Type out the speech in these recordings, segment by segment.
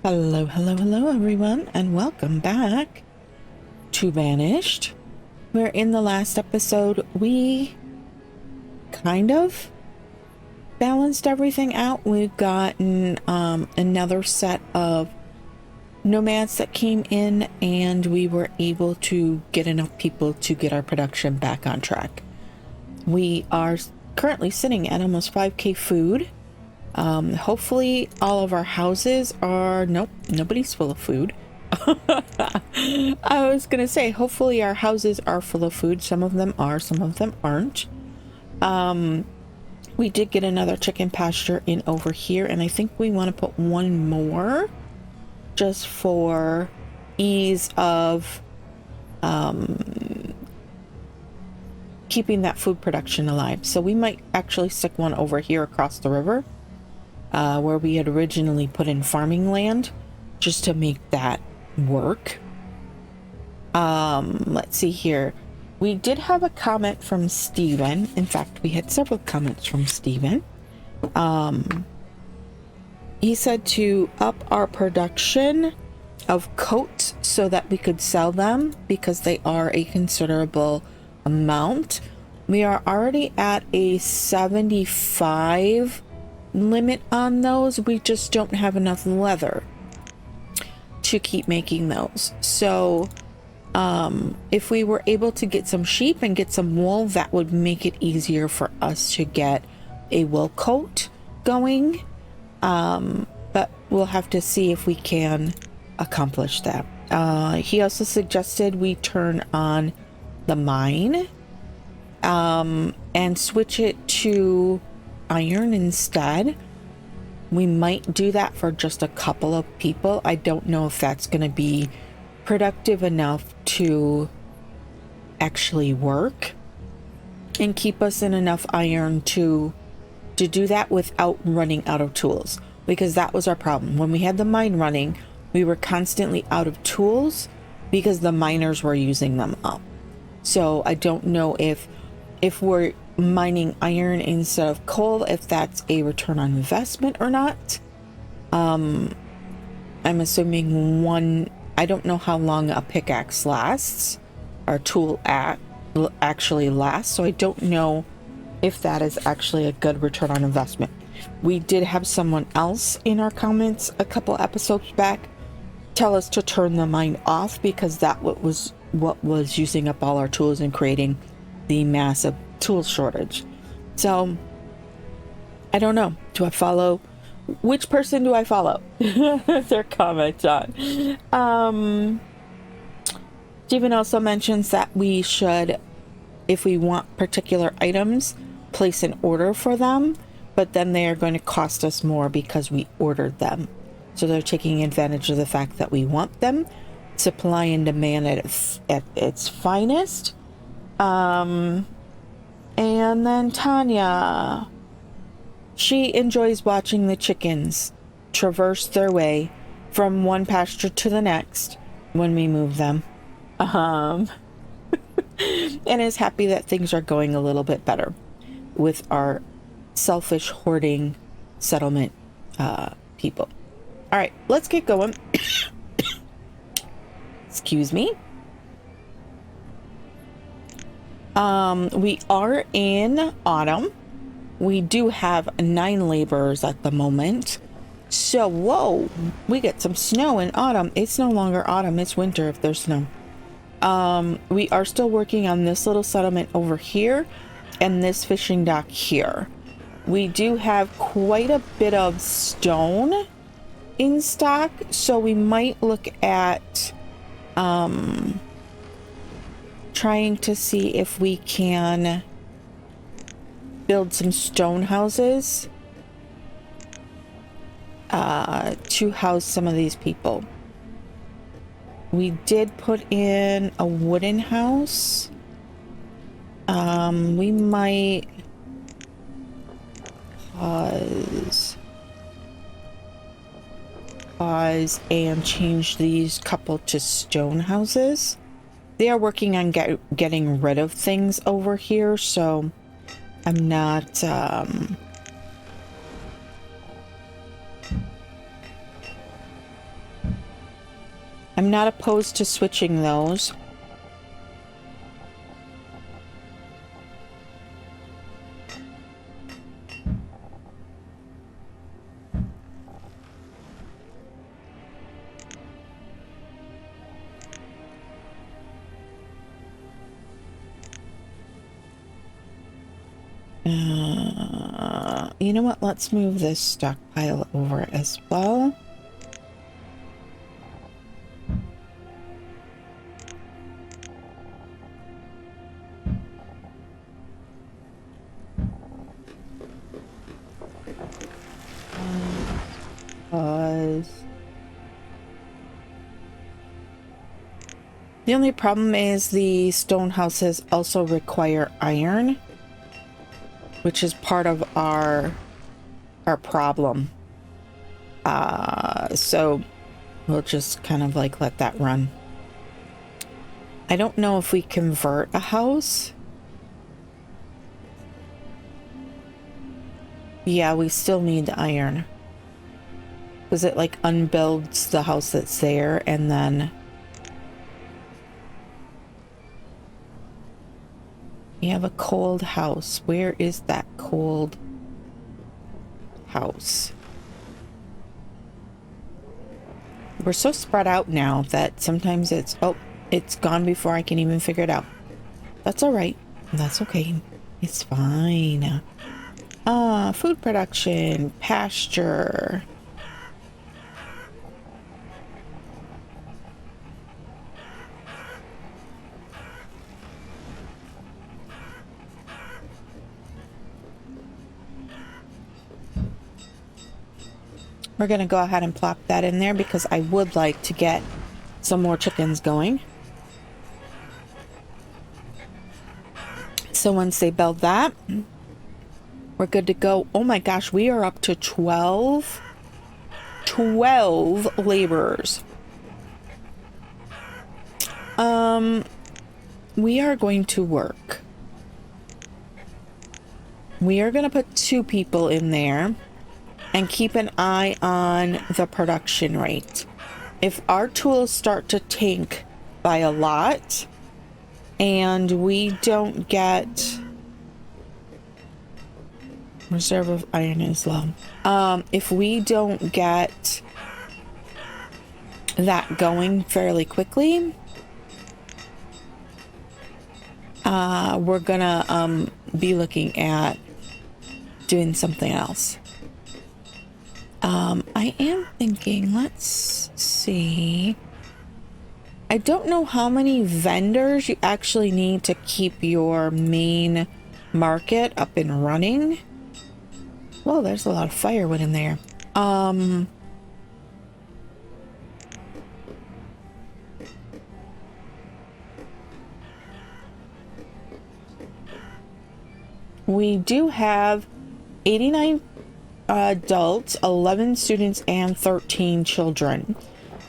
Hello, hello, hello, everyone, and welcome back to Banished, where in the last episode we kind of balanced everything out. We've gotten another set of nomads that came in, and we were able to get enough people to get our production back on track. We are currently sitting at almost 5k food. Hopefully all of our houses are... Nope, nobody's full of food. I was gonna say, hopefully our houses are full of food. Some of them are, some of them aren't. We did get another chicken pasture in over here, and I think we want to put one more just for ease of keeping that food production alive. So we might actually stick one over here across the river, where we had originally put in farming land, just to make that work. Let's see here. We did have a comment from Steven. In fact, we had several comments from Steven. He said to up our production of coats so that we could sell them, because they are a considerable amount. We are already at a 75 limit on those. We just don't have enough leather to keep making those. So if we were able to get some sheep and get some wool, that would make it easier for us to get a wool coat going. But we'll have to see if we can accomplish that. He also suggested we turn on the mine and switch it to iron instead. We might do that for just a couple of people. I don't know if that's going to be productive enough to actually work and keep us in enough iron to do that without running out of tools, because that was our problem. When we had the mine running, we were constantly out of tools because the miners were using them up. So I don't know if we're mining iron instead of coal, if that's a return on investment or not. I'm assuming one. I don't know how long a pickaxe lasts, or tool actually lasts, so I don't know if that is actually a good return on investment. We did have someone else in our comments a couple episodes back tell us to turn the mine off, because that was what was using up all our tools and creating the massive tool shortage. So I don't know. Do I follow? Which person do I follow? Their comments on. Stephen also mentions that we should, if we want particular items, place an order for them, but then they are going to cost us more because we ordered them. So they're taking advantage of the fact that we want them. Supply and demand at its finest. And then Tanya, she enjoys watching the chickens traverse their way from one pasture to the next when we move them. And is happy that things are going a little bit better with our selfish hoarding settlement people. All right, let's get going. Excuse me. We are in autumn. We do have 9 laborers at the moment. So, whoa, we get some snow in autumn. It's no longer autumn, it's winter if there's snow. We are still working on this little settlement over here and this fishing dock here. We do have quite a bit of stone in stock, so we might look at trying to see if we can build some stone houses to house some of these people. We did put in a wooden house. We might pause and change these couple to stone houses. They are working on getting rid of things over here, so I'm not I'm not opposed to switching those. You know what? Let's move this stockpile over as well. The only problem is the stone houses also require iron, which is part of our problem. So we'll just kind of like let that run. I don't know if we convert a house. Yeah, we still need iron. Because it like unbuilds the house that's there and then... You have a cold house. Where is that cold house? We're so spread out now that sometimes it's... Oh, it's gone before I can even figure it out. That's all right. That's okay. It's fine. Food production, pasture. We're going to go ahead and plop that in there because I would like to get some more chickens going. So once they build that, we're good to go. Oh my gosh, we are up to 12 laborers. We are going to work. We are going to put 2 people in there. And keep an eye on the production rate. If our tools start to tank by a lot and we don't get... Reserve of iron is low. If we don't get that going fairly quickly, we're gonna be looking at doing something else. I am thinking, let's see. I don't know how many vendors you actually need to keep your main market up and running. Whoa, there's a lot of firewood in there. We do have 89 adults, 11 students, and 13 children.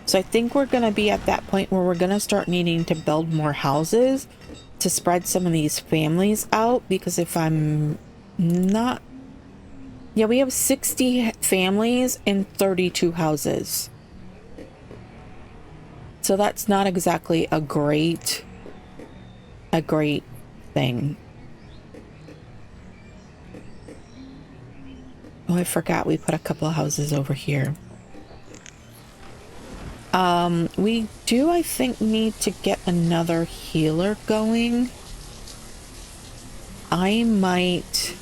So I think we're going to be at that point where we're going to start needing to build more houses to spread some of these families out, because if I'm not... Yeah, we have 60 families and 32 houses. So that's not exactly a great thing. Oh, I forgot we put a couple of houses over here. We do, I think, need to get another healer going. I might...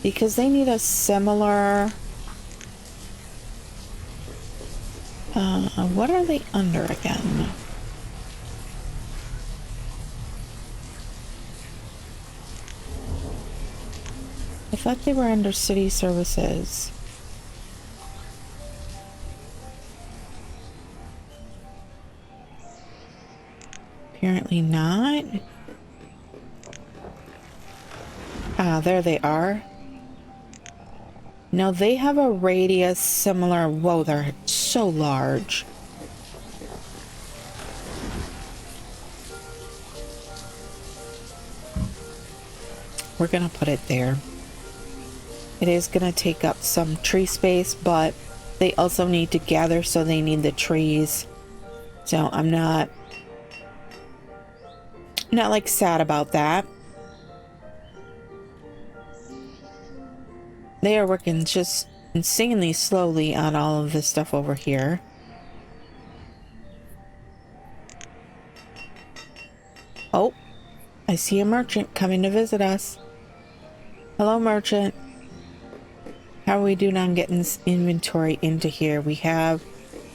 Because they need a similar... what are they under again? I thought they were under city services. Apparently not. Ah, there they are. No, they have a radius similar... Whoa, they're so large. We're gonna put it there. It is gonna take up some tree space, but They also need to gather, so they need the trees. So I'm not like sad about that. They are working just insanely slowly on all of this stuff over here. Oh, I see a merchant coming to visit us. Hello, merchant. How are we doing on getting this inventory into here? We have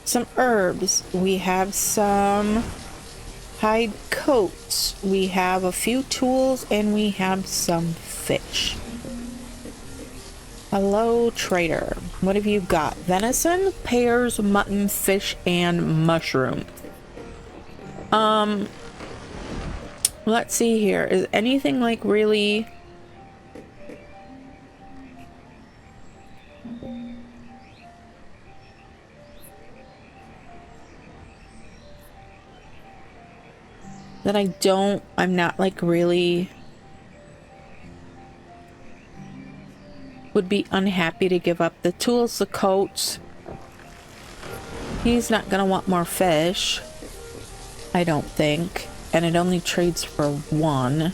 some herbs. We have some hide coats. We have a few tools, and we have some fish. Hello, trader. What have you got? Venison, pears, mutton, fish, and mushroom. Let's see here. Is anything like really... that I'm not like really would be unhappy to give up? The tools, the coats. He's not gonna want more fish, I don't think. And it only trades for one.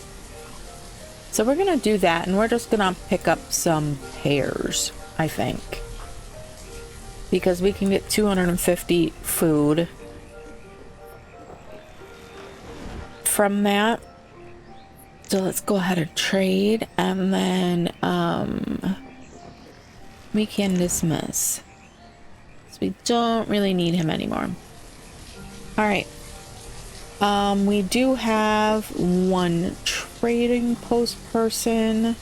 So we're gonna do that, and we're just gonna pick up some pears, I think. Because we can get 250 food from that. So let's go ahead and trade, and then we can dismiss. So we don't really need him anymore. All right. We do have one trading post person.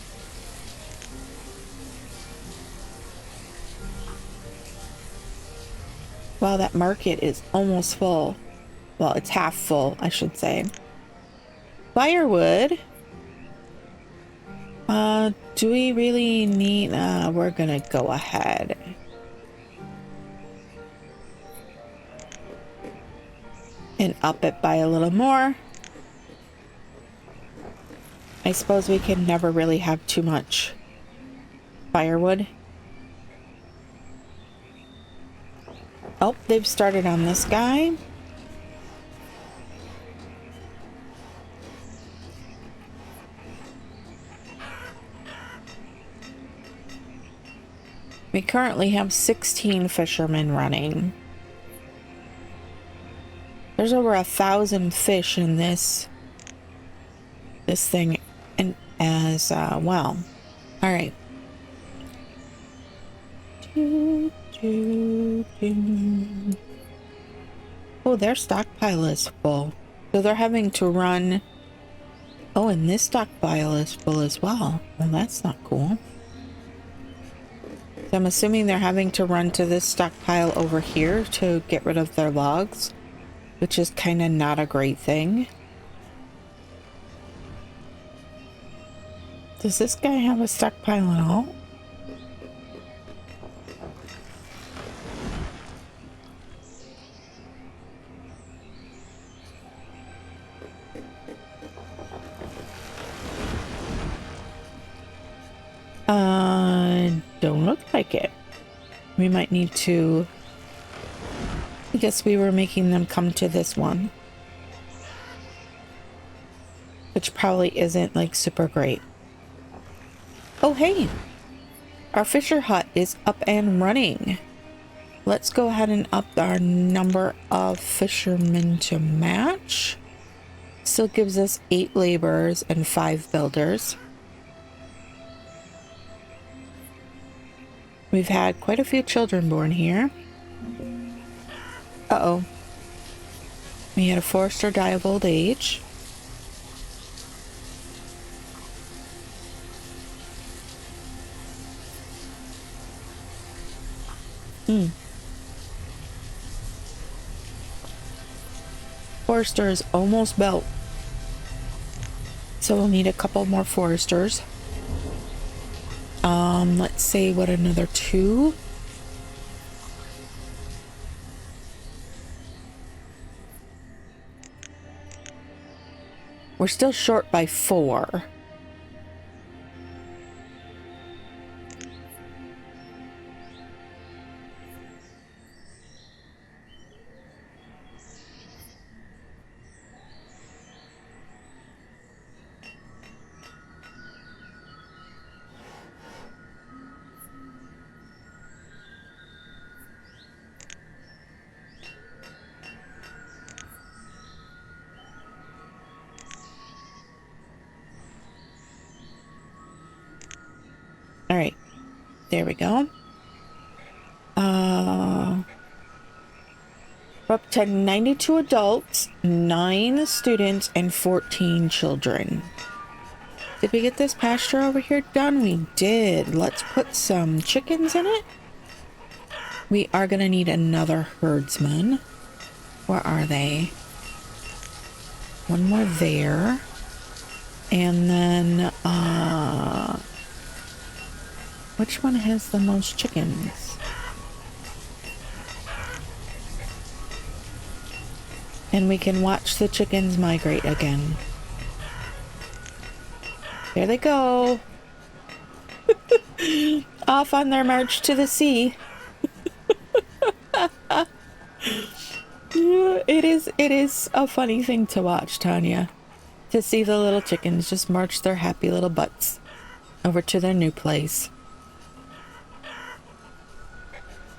Wow, that market is almost full. Well, it's half full, I should say. Firewood. Do we really need... we're gonna go ahead. And up it by a little more. I suppose we can never really have too much firewood. Oh, they've started on this guy. We currently have 16 fishermen running. There's over 1,000 fish in this thing, and as well. All right. Oh, their stockpile is full, so they're having to run. Oh, and this stockpile is full as well. Well, that's not cool. So I'm assuming they're having to run to this stockpile over here to get rid of their logs, which is kind of not a great thing. Does this guy have a stockpile at all? Don't look like it. We might need to... I guess we were making them come to this one, which probably isn't like super great. Oh, hey, our fisher hut is up and running. Let's go ahead and up our number of fishermen to match. Still gives us 8 laborers and 5 builders. We've had quite a few children born here. Uh-oh. We had a forester die of old age. Forester is almost built. So we'll need a couple more foresters. Let's say what, another 2? We're still short by 4. There we go. We're up to 92 adults, 9 students, and 14 children. Did we get this pasture over here done? We did. Let's put some chickens in it. We are going to need another herdsman. Where are they? One more there. And then, which one has the most chickens? And we can watch the chickens migrate again. There they go. Off on their march to the sea. It is a funny thing to watch, Tanya. To see the little chickens just march their happy little butts over to their new place.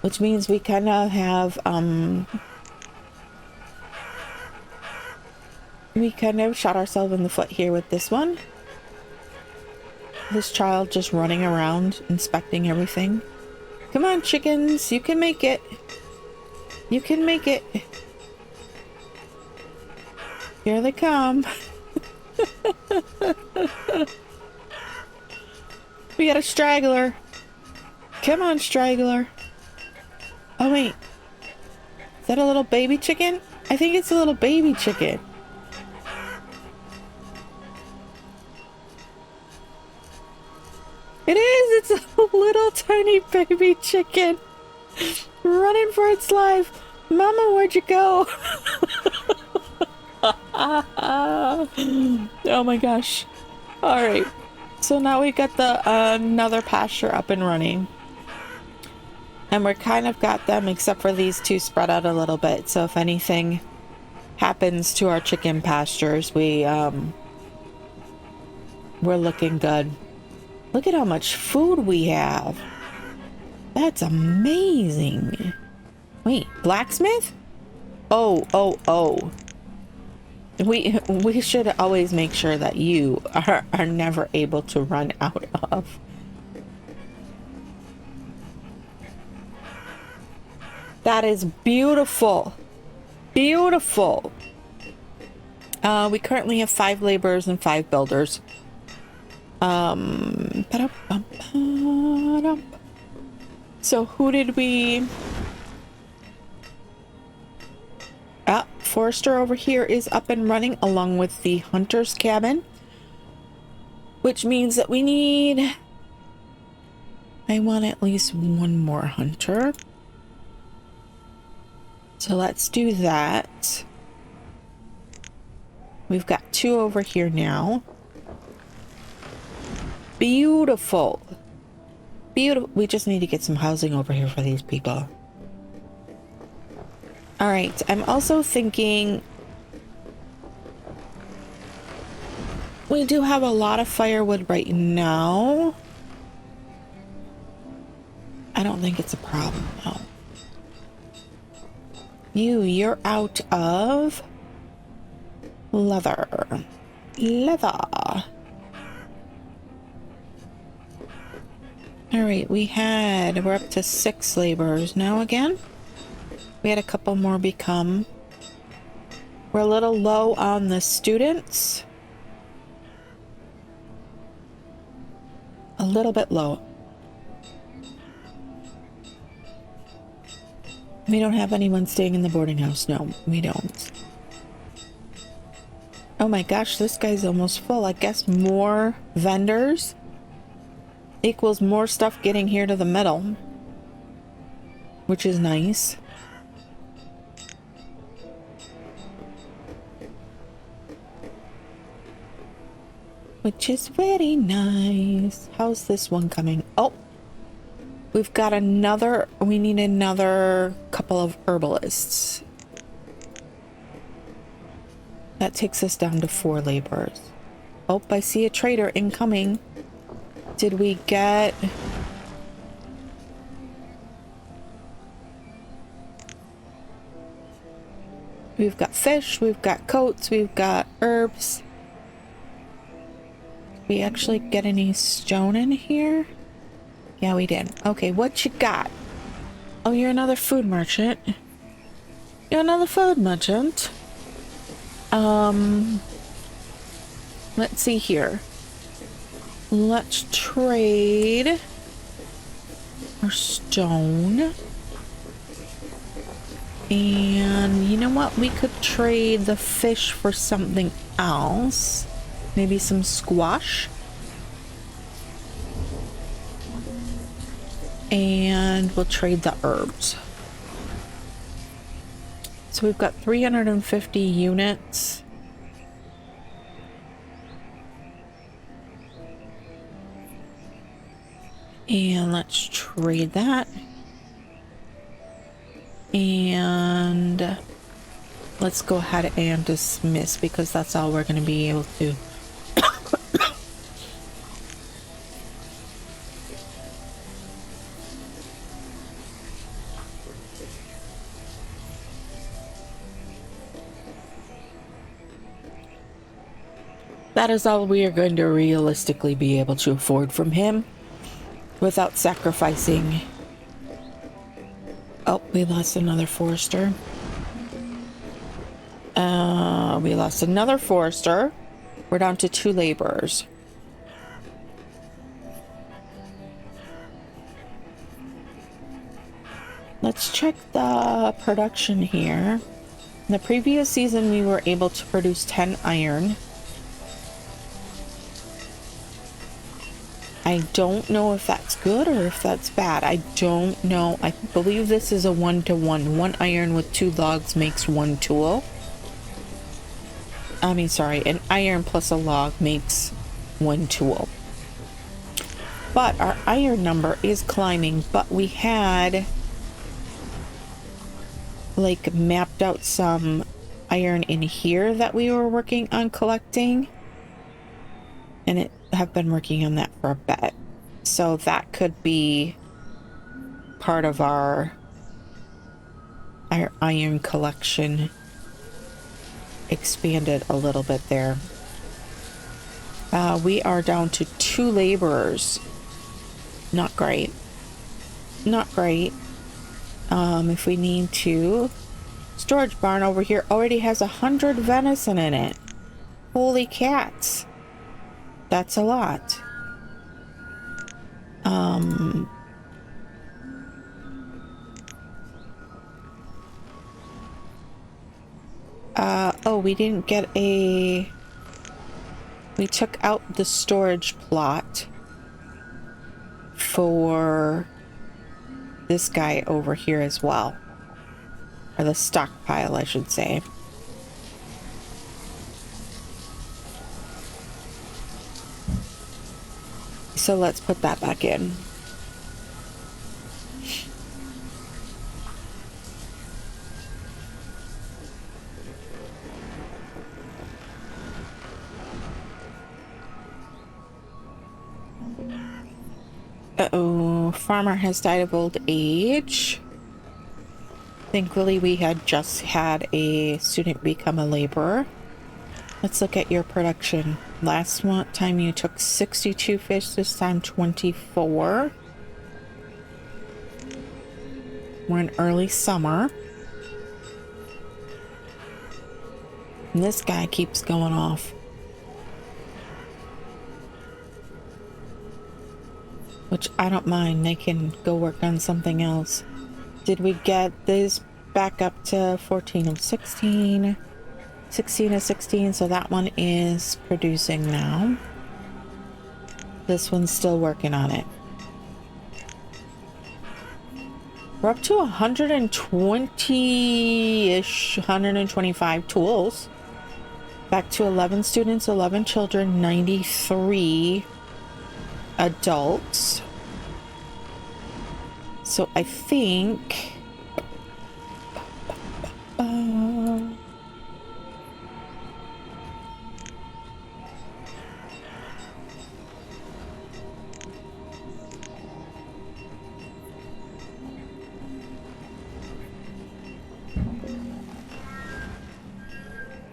Which means we kind of have, we kind of shot ourselves in the foot here with this one. This child just running around inspecting everything. Come on, chickens, you can make it. You can make it. Here they come. We got a straggler. Come on, straggler. Oh, wait. Is that a little baby chicken? I think it's a little baby chicken. It is! It's a little tiny baby chicken. Running for its life. Mama, where'd you go? Oh my gosh. Alright. So now we got the another pasture up and running. And we're kind of got them, except for these two spread out a little bit. So if anything happens to our chicken pastures, we're looking good. Look at how much food we have. That's amazing. Wait, blacksmith? Oh. We should always make sure that you are never able to run out of. That is beautiful. Beautiful. We currently have 5 laborers and 5 builders. So who did we... Forester over here is up and running along with the hunter's cabin. Which means that we need... I want at least one more hunter. So let's do that. We've got 2 over here now. Beautiful. Beautiful. We just need to get some housing over here for these people. Alright, I'm also thinking... We do have a lot of firewood right now. I don't think it's a problem, though. You're out of... leather. Alright, we're up to 6 laborers now again. We had a couple more become. We're a little low on the students. A little bit low. We don't have anyone staying in the boarding house. No, we don't. Oh my gosh, this guy's almost full. I guess more vendors equals more stuff getting here to the middle, which is nice. Which is very nice. How's this one coming? Oh, we've got another. We need another couple of herbalists. That takes us down to 4 laborers. Oh, I see a trader incoming. Did we get... We've got fish, we've got coats, we've got herbs. Did we actually get any stone in here? Yeah, we did. Okay, what you got? Oh, you're another food merchant. You're another food merchant. Let's see here. Let's trade our stone. And you know what? We could trade the fish for something else. Maybe some squash. And we'll trade the herbs. So we've got 350 units. And let's trade that. And let's go ahead and dismiss because that's all we're going to be able to. That is all we are going to realistically be able to afford from him without sacrificing. Oh, we lost another forester. We lost another forester. We're down to 2 laborers. Let's check the production here. In the previous season, we were able to produce 10 iron. I don't know if that's good or if that's bad. I don't know. I believe this is a 1-to-1. 1 iron with 2 logs makes 1 tool. I mean, sorry, an iron plus a log makes 1 tool. But our iron number is climbing, but we had like mapped out some iron in here that we were working on collecting. And it have been working on that for a bit. So that could be part of our iron collection expanded a little bit there. We are down to 2 laborers. Not great. Not great. If we need to... Storage barn over here already has 100 venison in it. Holy cats. That's a lot. Oh, we didn't get a... We took out the storage plot for this guy over here as well. Or the stockpile, I should say. So let's put that back in. Uh-oh, farmer has died of old age. Thankfully, we had just had a student become a laborer. Let's look at your production. Last time you took 62 fish, this time 24. We're in early summer. And this guy keeps going off. Which I don't mind. They can go work on something else. Did we get this back up to 14 of 16? 16 of 16, so that one is producing now. This one's still working on it. We're up to 120-ish, 125 tools. Back to 11 students, 11 children, 93 adults. So I think...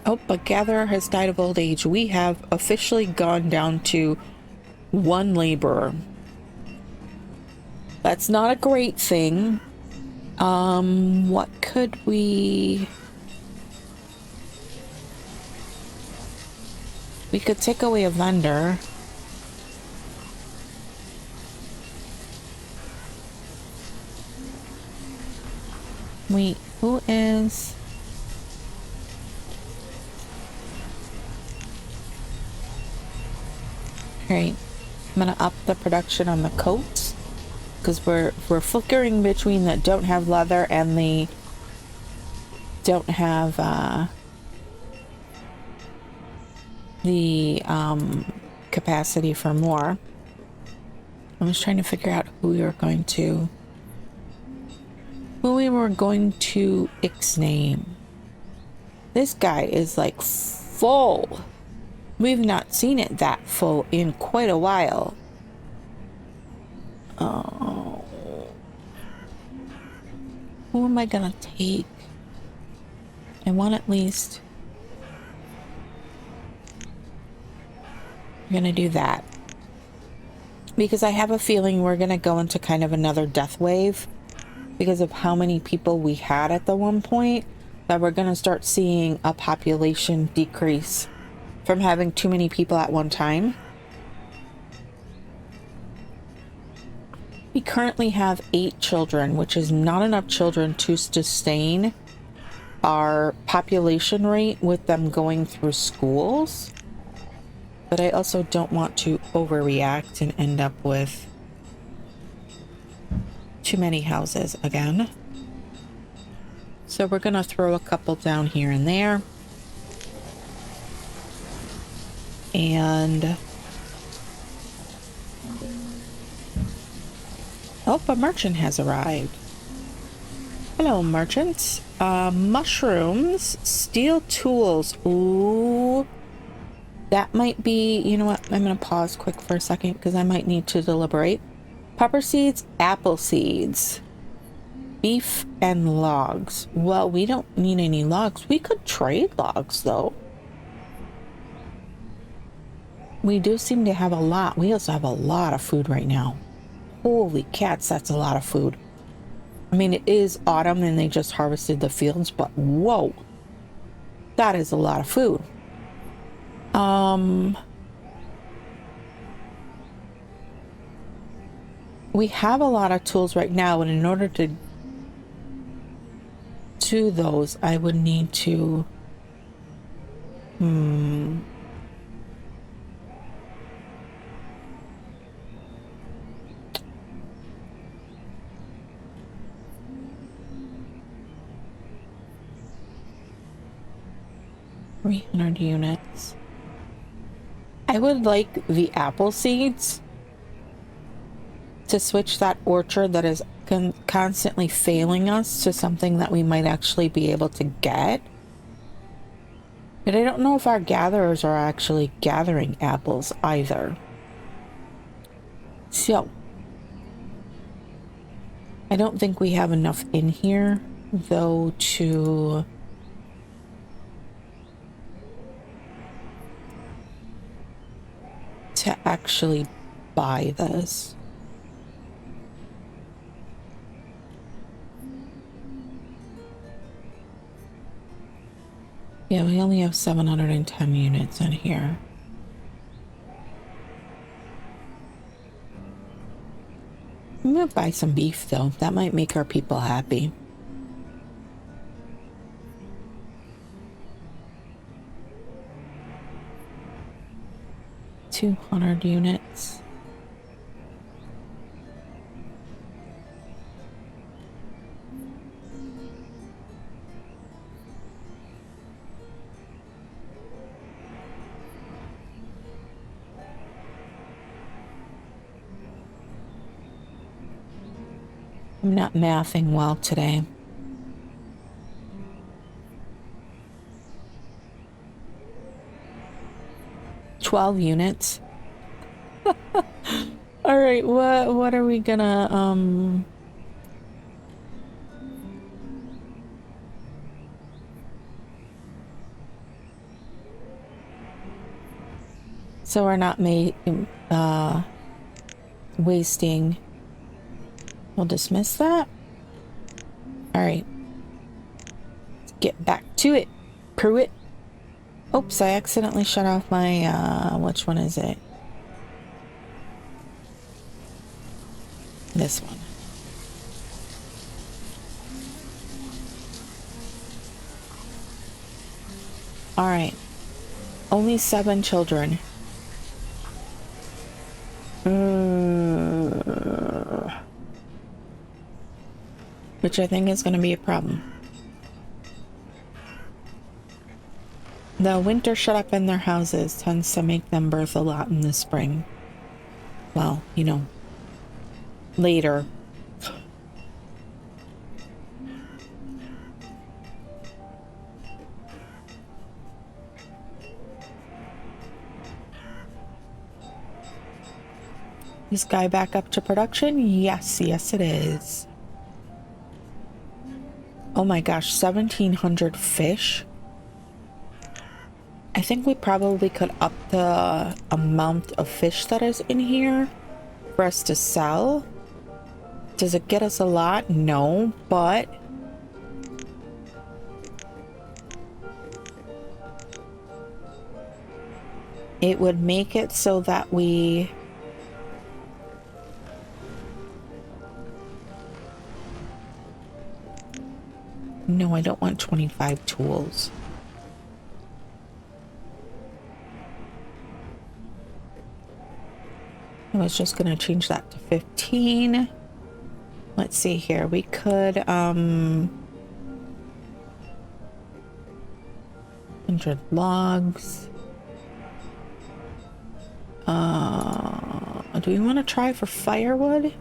Oh, but gatherer has died of old age. We have officially gone down to 1 laborer. That's not a great thing. What could we... We could take away a vendor. Wait, who is... Alright, I'm gonna up the production on the coats. Because we're flickering between the don't have leather and the don't have the capacity for more. I was trying to figure out who we were going to ixname. This guy is like full. We've not seen it that full in quite a while. Oh, who am I gonna take? I want at least... I'm gonna do that. Because I have a feeling we're gonna go into kind of another death wave. Because of how many people we had at the one point. That we're gonna start seeing a population decrease. From having too many people at one time. We currently have 8 children, which is not enough children to sustain our population rate with them going through schools. But I also don't want to overreact and end up with too many houses again. So we're gonna throw a couple down here and there. And... oh, a merchant has arrived. Hello, merchants. Mushrooms, steel tools. Ooh. That might be... you know what? I'm going to pause quick for a second because I might need to deliberate. Pepper seeds, apple seeds. Beef and logs. Well, we don't need any logs. We could trade logs, though. We do seem to have a lot. We also have a lot of food right now. Holy cats, that's a lot of food. I mean, it is autumn and they just harvested the fields, but whoa. That is a lot of food. We have a lot of tools right now, and in order to do those, I would need to... 300 units. I would like the apple seeds to switch that orchard that is constantly failing us to something that we might actually be able to get. But I don't know if our gatherers are actually gathering apples either. So, I don't think we have enough in here, though, to... actually buy this. Yeah, we only have 710 units in here. I'm gonna buy some beef though. That might make our people happy. $200 units. I'm not mathing well today. $12 units. All right, what are we gonna so we're not wasting We'll dismiss that. All right. Let's get back to it. Pruitt. Oops, I accidentally shut off my, which one is it? This one. All right. Only 7 children. Which I think is going to be a problem. The winter shut up in their houses tends to make them birth a lot in the spring. Well, you know, later. Is Guy back up to production? Yes, yes it is. Oh my gosh, 1,700 fish? I think we probably could up the amount of fish that is in here for us to sell. Does it get us a lot? No, but it would make it so that we no, I don't want 25 tools. I was just gonna change that to 15. Let's see here. We could 100 logs. Do we want to try for firewood?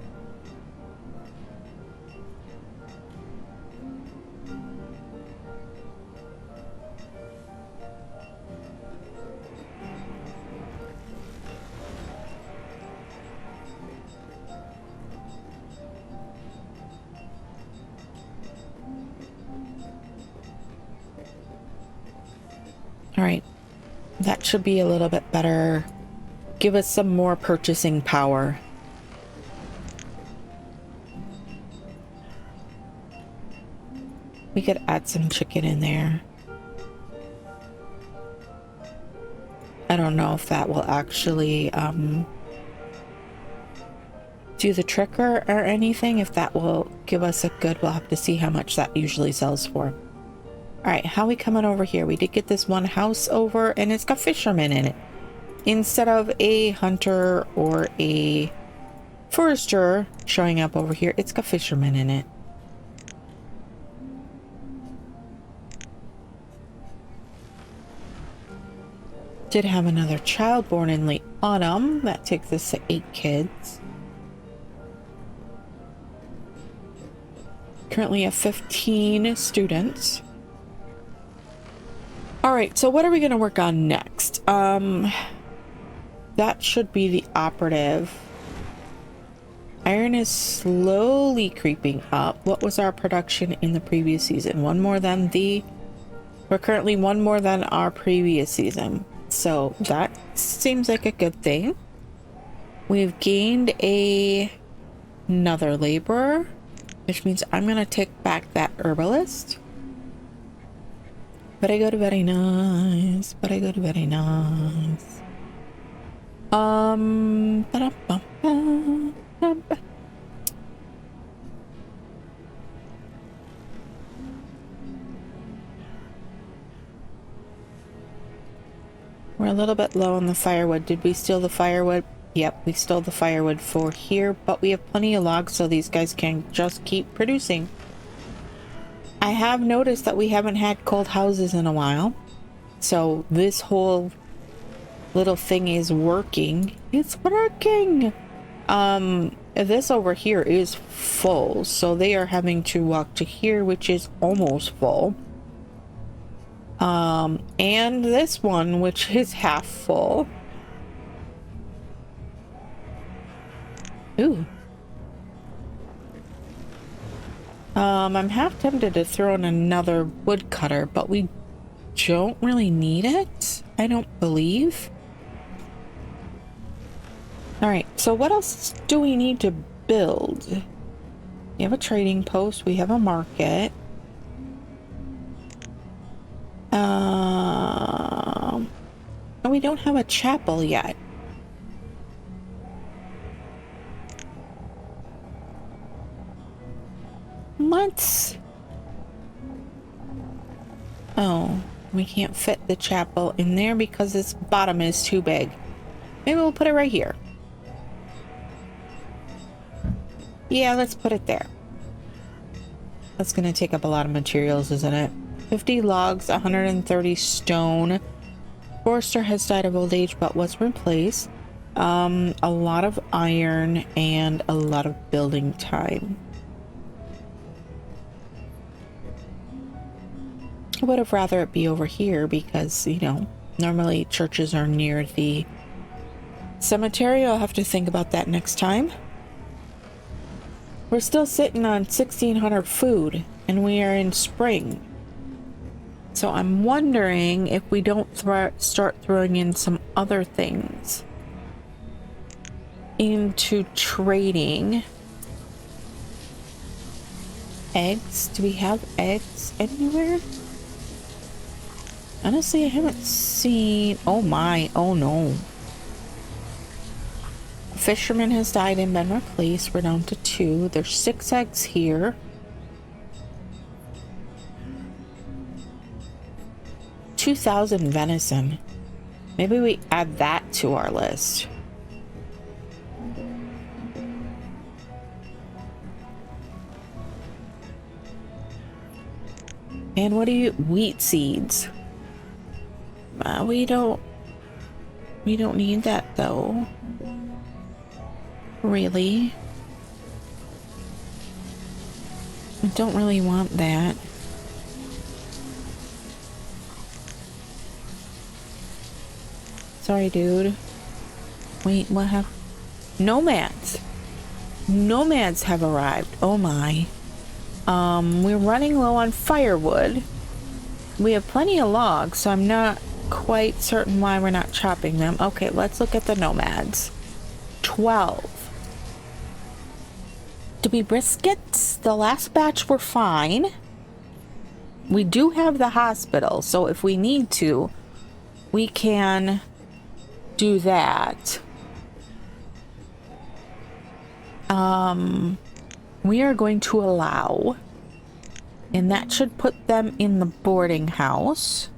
All right, that should be a little bit better. Give us some more purchasing power. We could add some chicken in there. I don't know if that will actually do the trick or anything. If that will give us a good, we'll have to see how much that usually sells for. All right, how we coming over here? We did get this one house over and it's got fishermen in it. Instead of a hunter or a forester showing up over here, it's got fishermen in it. Did have another child born in late autumn. That takes us to 8 kids. Currently have 15 students. All right, so what are we going to work on next? That should be the operative. Iron is slowly creeping up. What was our production in the previous season? One more than the... We're currently one more than our previous season. So that seems like a good thing. We've gained another laborer, which means I'm going to take back that herbalist. But I go to very nice. But I go to very nice. We're a little bit low on the firewood. Did we steal the firewood? Yep, we stole the firewood for here, but we have plenty of logs, so these guys can just keep producing. I have noticed that we haven't had cold houses in a while, so this whole little thing is working. It's working! This over here is full, so they are having to walk to here, which is almost full. And this one, which is half full. Ooh. I'm half tempted to throw in another woodcutter, but we don't really need it, I don't believe. Alright, so what else do we need to build? We have a trading post. We have a market. And we don't have a chapel yet. Let's... Oh, we can't fit the chapel in there because its bottom is too big. Maybe we'll put it right here. Yeah, let's put it there. That's gonna take up a lot of materials, isn't it? 50 logs, 130 stone. Forester has died of old age, but was replaced. A lot of iron and a lot of building time. I would have rather it be over here because, you know, normally churches are near the cemetery. I'll have to think about that next time. We're still sitting on 1,600 food, and we are in spring. So I'm wondering if we don't start throwing in some other things into trading. Eggs? Do we have eggs anywhere? Honestly, I haven't seen... Oh my, oh no. A fisherman has died and been replaced. We're down to 2. There's 6 eggs here. 2,000 venison. Maybe we add that to our list. And what do you... Wheat seeds. We don't need that though. Really? I don't really want that. Sorry, dude. Wait, what have... Nomads! Nomads have arrived. Oh my. We're running low on firewood. We have plenty of logs, so I'm not quite certain why we're not chopping them. Okay, let's look at the nomads. 12. Do we briskets? The last batch were fine. We do have the hospital, so if we need to, we can do that. We are going to allow, and that should put them in the boarding house.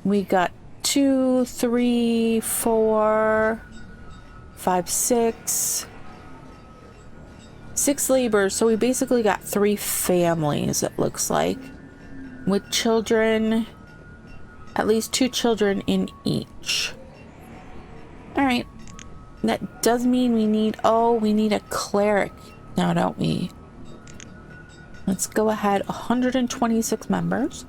We got 2, 3, 4, 5, 6 laborers, so we basically got 3 families, it looks like, with children, at least 2 children in each. All right, that does mean we need... Oh, we need a cleric now, don't we? Let's go ahead. 126 members.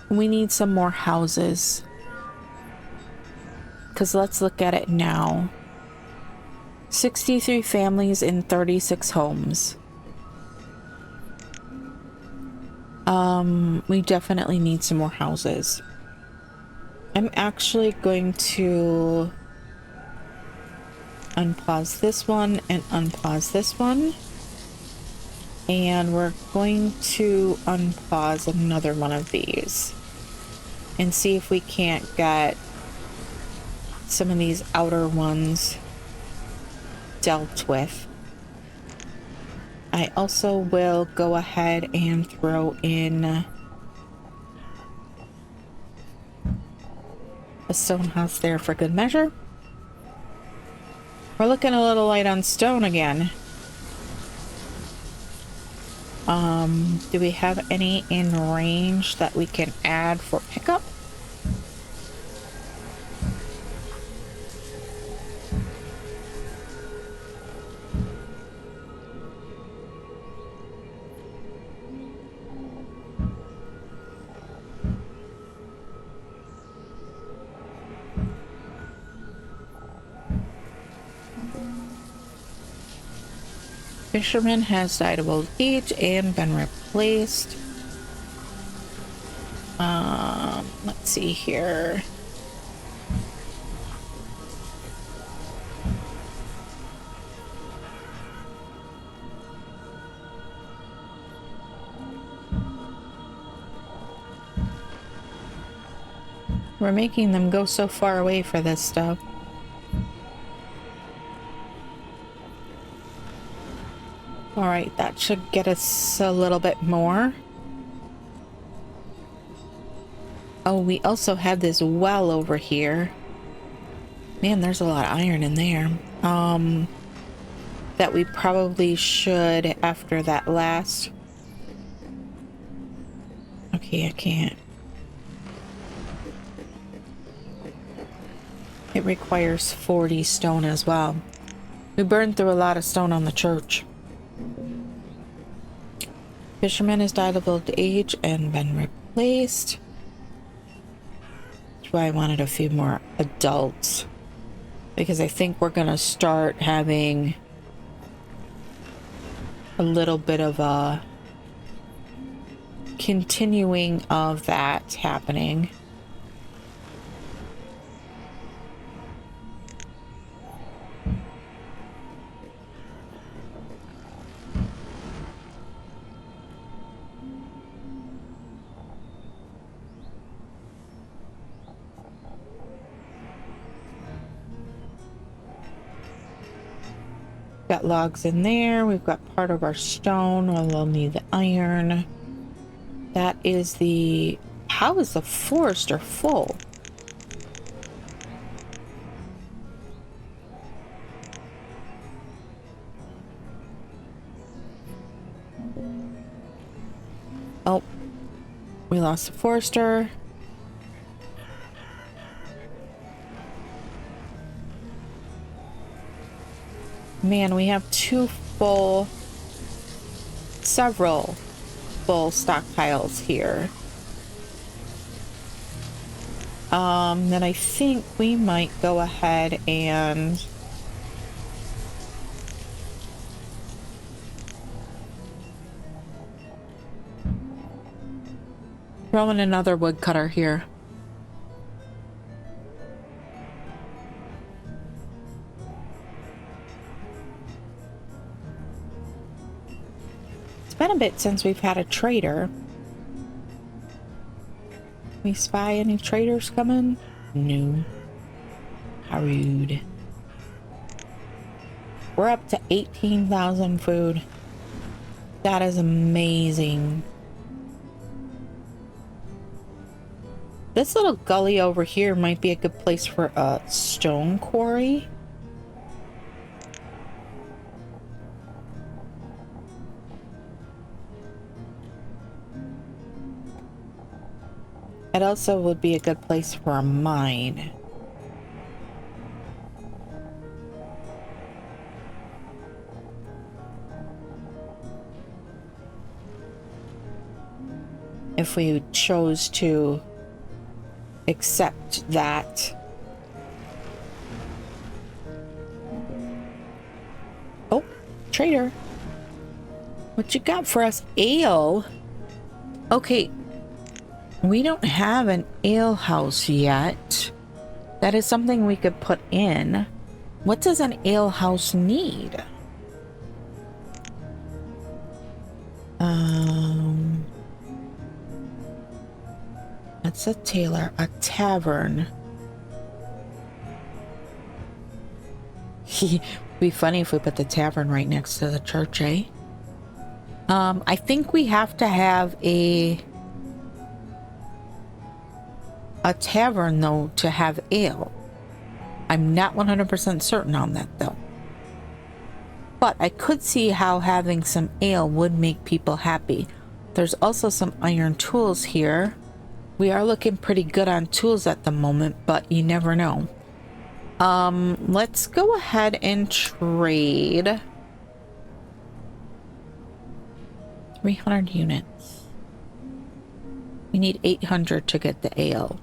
We need some more houses, because let's look at it now. 63 families in 36 homes. We definitely need some more houses. I'm actually going to unpause this one and unpause this one. And we're going to unpause another one of these and see if we can't get some of these outer ones dealt with. I also will go ahead and throw in a stone house there for good measure. We're looking a little light on stone again. Do we have any in range that we can add for pickup? Fisherman has died of old age and been replaced. Let's see here. We're making them go so far away for this stuff. Alright, that should get us a little bit more. Oh, we also have this well over here. Man, there's a lot of iron in there. That we probably should after that last. Okay, I can't. It requires 40 stone as well. We burned through a lot of stone on the church. Fisherman has died of old age and been replaced. That's why I wanted a few more adults. Because I think we're gonna start having a little bit of a continuing of that happening. Got logs in there. We've got part of our stone. We'll need the iron. That is the... How is the forester full? Oh, we lost the forester. Man, we have several full stockpiles here. Then I think we might go ahead and throw in another woodcutter here. Been a bit since we've had a trader. We spy any traders coming? No. How rude. We're up to 18,000 food. That is amazing. This little gully over here might be a good place for a stone quarry. It also would be a good place for a mine. If we chose to accept that. Oh, trader. What you got for us? Ale? Okay. We don't have an ale house yet. That is something we could put in. What does an ale house need? That's a tailor, a tavern. It'd be funny if we put the tavern right next to the church, eh? I think we have to have a tavern, though, to have ale. I'm not 100% certain on that, though. But I could see how having some ale would make people happy. There's also some iron tools here. We are looking pretty good on tools at the moment, but you never know. Let's go ahead and trade 300 units. We need 800 to get the ale.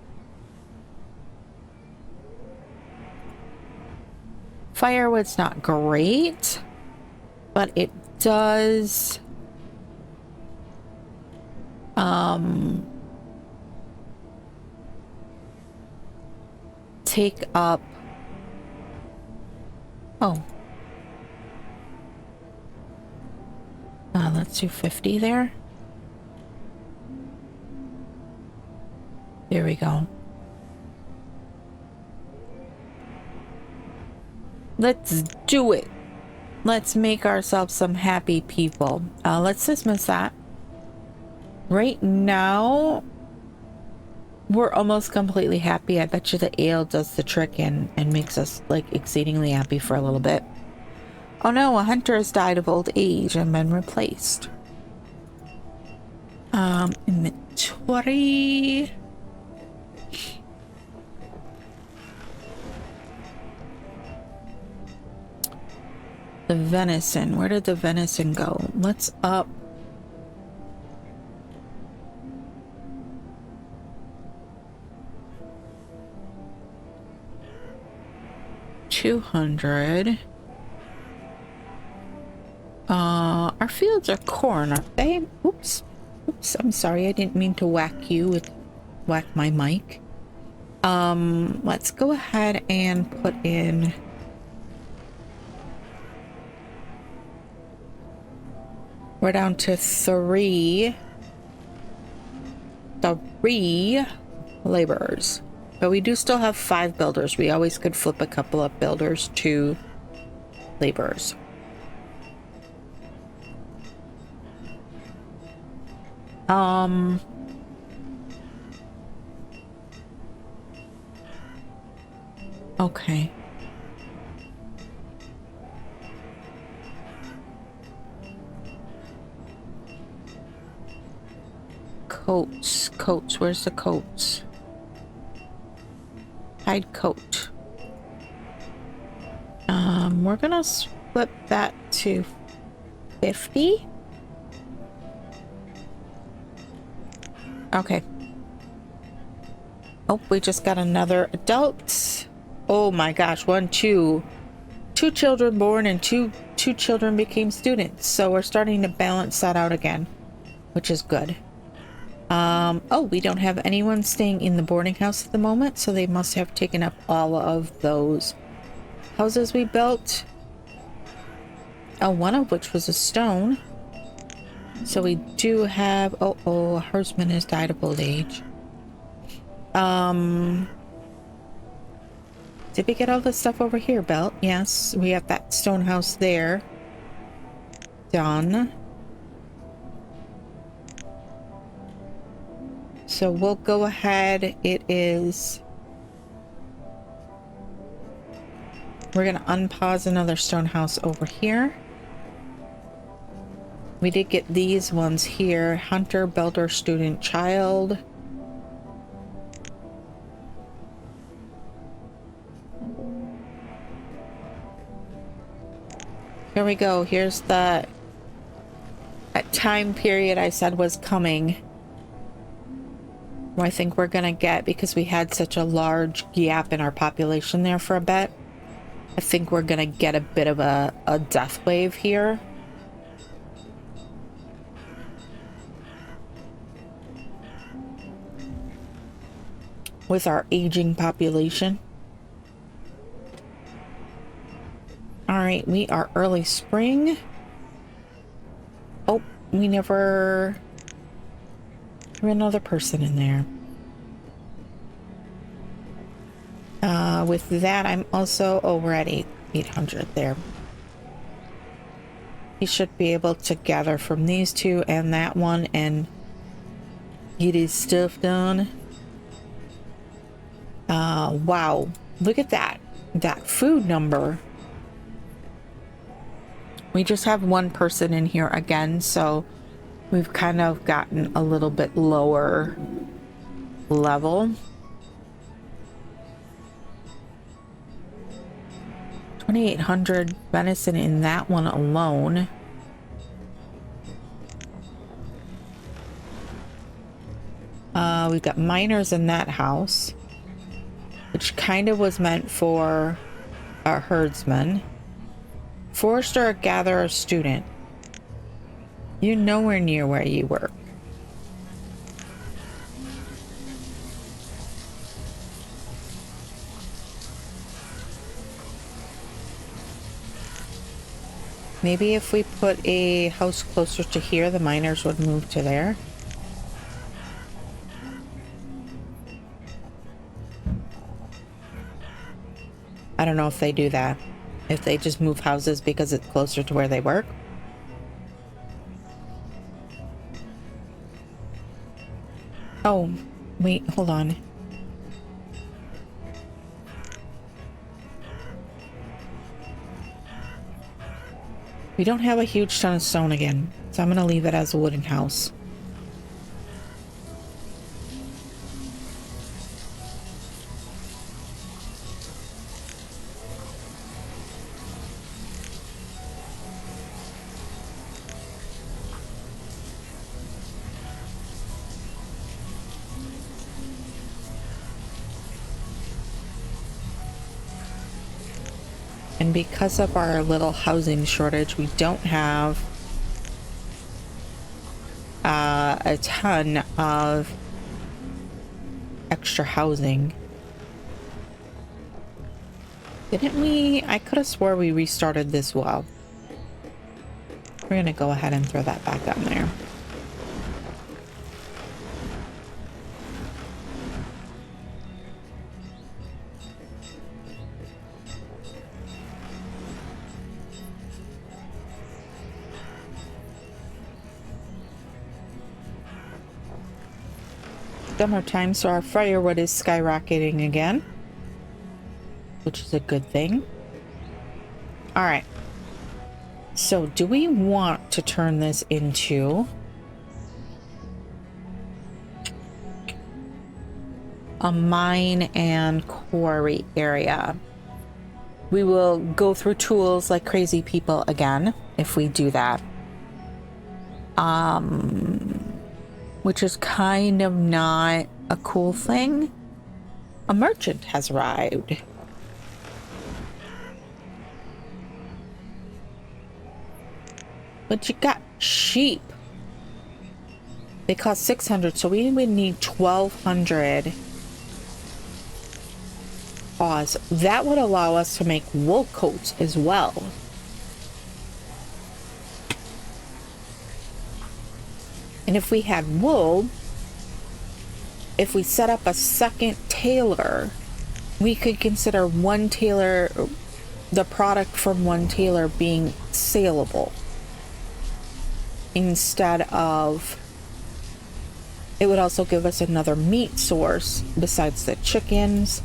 Firewood's not great, but it does take up... Oh. Let's do 50 there. There we go. Let's do it. Let's make ourselves some happy people. Let's dismiss that. Right now, we're almost completely happy. I bet you the ale does the trick and makes us like exceedingly happy for a little bit. Oh no, a hunter has died of old age and been replaced. Inventory. The venison. Where did the venison go? Let's up. $200. Our fields are corn, aren't they? Oops. Oops, I'm sorry. I didn't mean to whack my mic. Let's go ahead and put in. We're down to three laborers. But we do still have 5 builders. We always could flip a couple of builders to laborers. Okay. Coats. Where's the coats? Hide coat. We're gonna flip that to 50. Okay. Oh, we just got another adult. Oh my gosh, two children born and two children became students. So we're starting to balance that out again, which is good. Oh, we don't have anyone staying in the boarding house at the moment, so they must have taken up all of those houses we built. Oh, one of which was a stone. So we do have, a herdsman has died of old age. Did we get all this stuff over here, Belt? Yes, we have that stone house there. Done. So we'll go ahead. We're gonna unpause another stone house over here. We did get these ones here. Hunter, builder, student, child. Here we go. Here's that time period I said was coming. I think we're gonna get, because we had such a large gap in our population there for a bit, I think we're gonna get a bit of a death wave here. With our aging population. Alright, we are early spring. Oh, we never... another person in there. With that, I'm also... Oh, we're at 800 there. He should be able to gather from these two and that one and get his stuff done. Wow. Look at that. That food number. We just have one person in here again, so we've kind of gotten a little bit lower level. 2,800 venison in that one alone. We've got miners in that house, which kind of was meant for our herdsmen. Forester, gatherer, student. You're nowhere near where you work. Maybe if we put a house closer to here, the miners would move to there. I don't know if they do that. if they just move houses because it's closer to where they work. Oh, wait, hold on. We don't have a huge ton of stone again, so I'm gonna leave it as a wooden house. And because of our little housing shortage, we don't have a ton of extra housing. Didn't we? I could have swore we restarted this well. We're gonna go ahead and throw that back on there. Summertime, so our firewood is skyrocketing again, which is a good thing. All right. So do we want to turn this into a mine and quarry area? We will go through tools like crazy people again if we do that. Which is kind of not a cool thing. A merchant has arrived. But you got sheep. They cost 600, so we would need 1,200 paws. That would allow us to make wool coats as well. And if we had wool, if we set up a second tailor, we could consider one tailor, the product from one tailor being saleable. Instead of, it would also give us another meat source besides the chickens.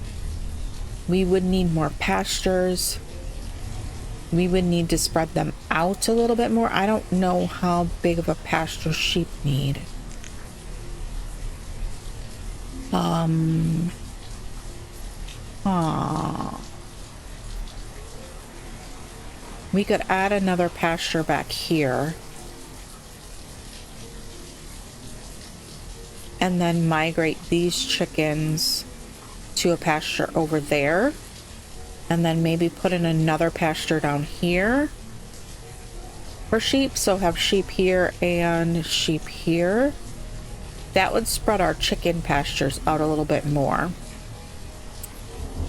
We would need more pastures. We would need to spread them out a little bit more. I don't know how big of a pasture sheep need. We could add another pasture back here. And then migrate these chickens to a pasture over there. And then maybe put in another pasture down here for sheep. So have sheep here and sheep here. That would spread our chicken pastures out a little bit more.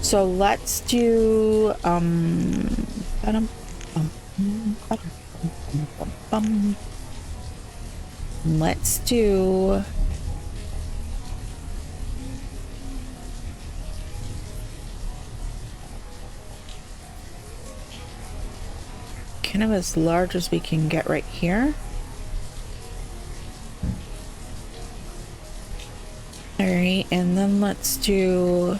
So let's do let's do kind of as large as we can get right here. All right, and then let's do,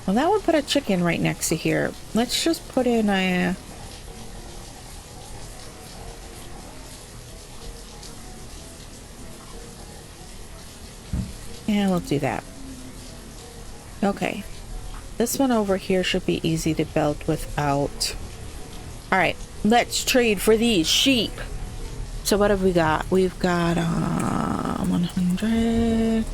well, that would put a chicken right next to here. Let's just put in a, yeah, we'll do that. Okay, this one over here should be easy to build without. All right, let's trade for these sheep. So what have we got? We've got 100.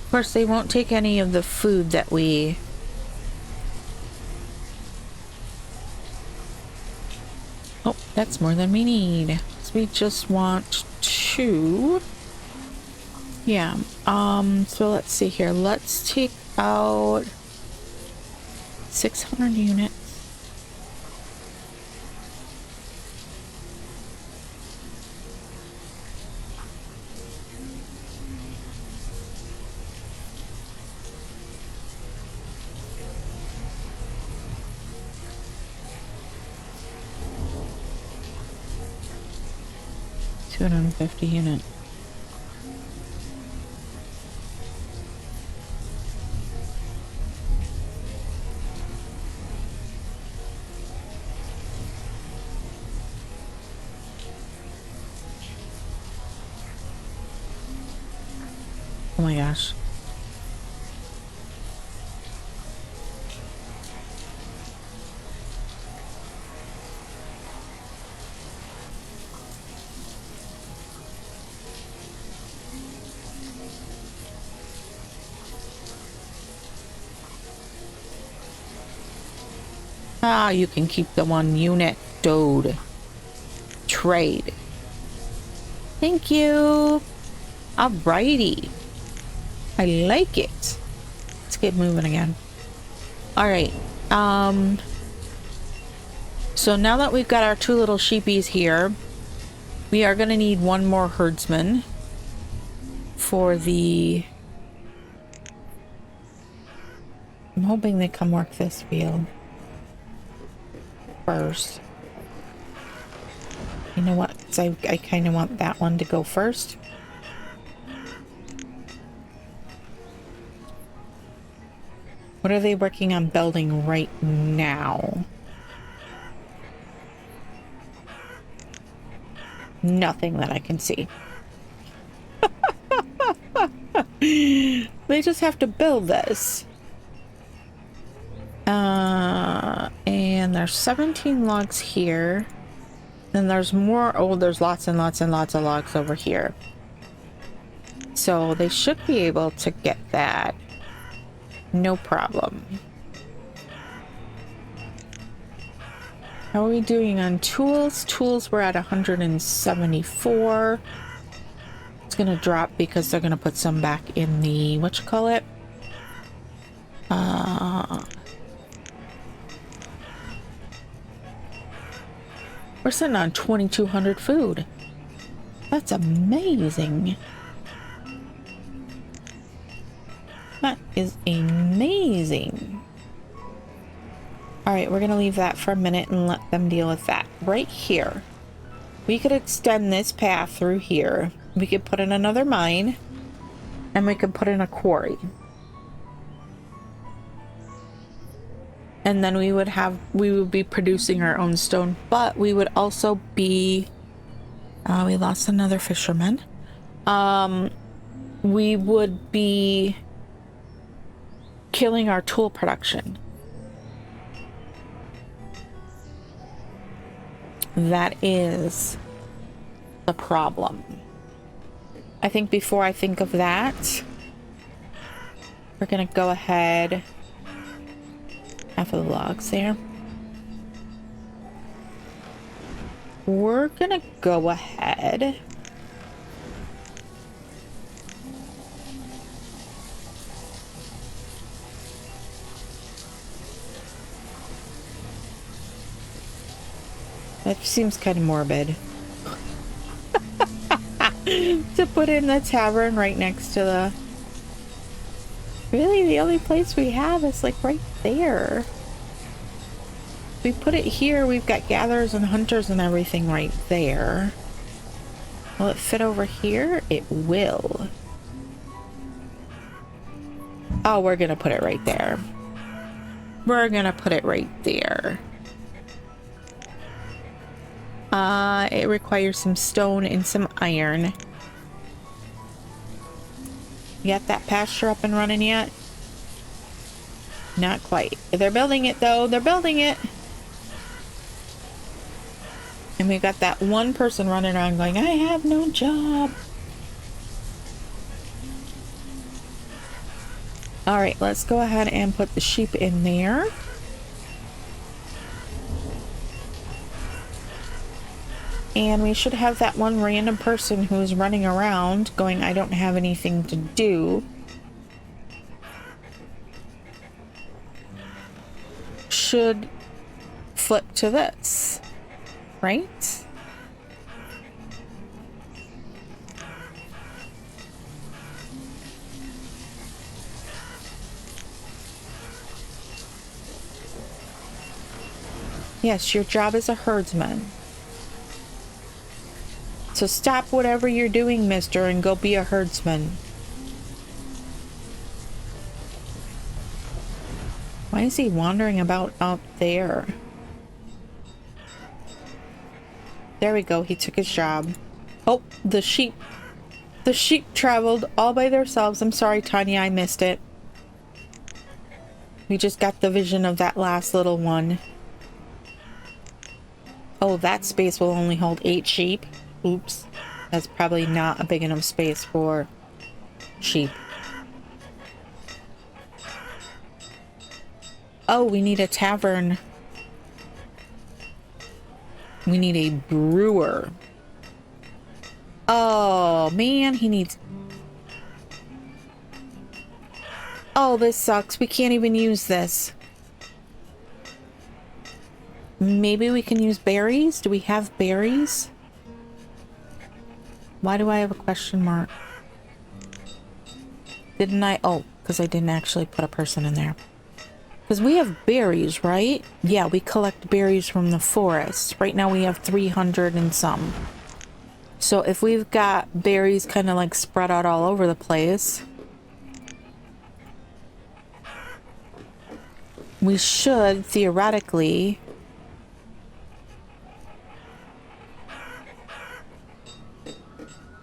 Of course, they won't take any of the food that we... Oh, that's more than we need. So we just want 2. Yeah. So let's see here. Let's take out 600 units. $250 units. Oh my gosh. Ah, you can keep the 1 unit. Dude. Trade. Thank you. Alrighty. I like it. Let's get moving again. Alright. So now that we've got our 2 little sheepies here, we are going to need 1 more herdsman for the... I'm hoping they come work this field first. You know what? So I kind of want that one to go first. What are they working on building right now? Nothing that I can see. They just have to build this. And there's 17 logs here. Then there's more. Oh, there's lots and lots and lots of logs over here. So they should be able to get that. No problem. How are we doing on tools? Tools we're at 174. It's gonna drop because they're gonna put some back in the whatchamacallit? We're sitting on 2,200 food. That's amazing. That is amazing. Alright, we're gonna leave that for a minute and let them deal with that. Right here. We could extend this path through here. We could put in another mine. And we could put in a quarry. And then we would be producing our own stone, but we would also be, we lost another fisherman. We would be killing our tool production. That is the problem. I think before I think of that, we're gonna go ahead. Half of the logs there. We're gonna go ahead. That seems kind of morbid. To put in the tavern right next to the... Really, the only place we have is like right there. If we put it here, we've got gatherers and hunters and everything right there. Will it fit over here? It will. Oh, we're gonna put it right there. We're gonna put it right there. It requires some stone and some iron. You got that pasture up and running yet? Not quite. They're building it though. They're building it. And we got that one person running around going, I have no job. All right, let's go ahead and put the sheep in there. And we should have that one random person who's running around going, I don't have anything to do. should flip to this, right? Yes, your job is a herdsman. So stop whatever you're doing, mister, and go be a herdsman. Why is he wandering about out there? There we go, he took his job. Oh, the sheep. The sheep traveled all by themselves. I'm sorry, Tanya, I missed it. We just got the vision of that last little one. Oh, that space will only hold 8 sheep. Oops. That's probably not a big enough space for sheep. Oh, we need a tavern. We need a brewer. Oh, man, he needs... Oh, this sucks. We can't even use this. Maybe we can use berries? Do we have berries? Why do I have a question mark? Didn't I? Oh, because I didn't actually put a person in there. Because we have berries, right? Yeah, we collect berries from the forest. Right now we have 300 and some. So if we've got berries kind of like spread out all over the place, we should theoretically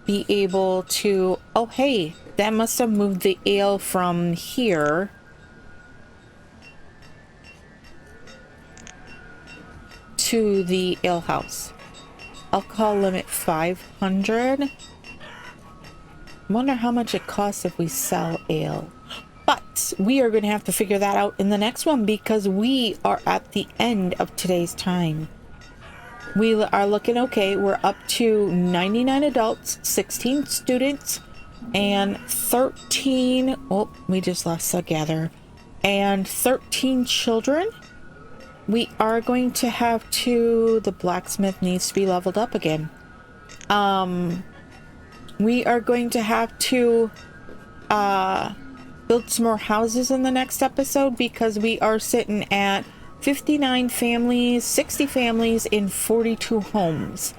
be able to... Oh, hey, that must have moved the ale from here to the ale house. Alcohol limit 500. Wonder how much it costs if we sell ale. But we are going to have to figure that out in the next one because we are at the end of today's time. We are looking okay. We're up to 99 adults, 16 students, and 13... Oh, we just lost the gather. And 13 children. We are going to have to... The blacksmith needs to be leveled up again. We are going to have to build some more houses in the next episode because we are sitting at 59 families, 60 families in 42 homes,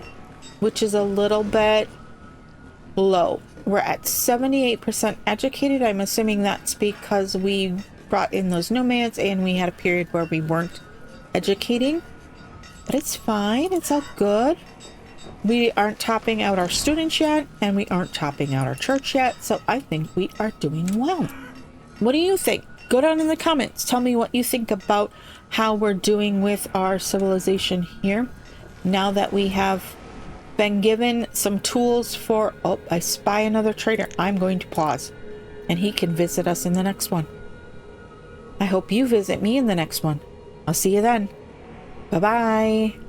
which is a little bit low. We're at 78% educated. I'm assuming that's because we brought in those nomads and we had a period where we weren't educating, but it's fine. It's all good. We aren't topping out our students yet, and we aren't topping out our church yet, so I think we are doing well. What do you think? Go down in the comments. Tell me what you think about how we're doing with our civilization here. Now that we have been given some tools for... Oh, I spy another trader. I'm going to pause, and he can visit us in the next one. I hope you visit me in the next one. I'll see you then. Bye-bye.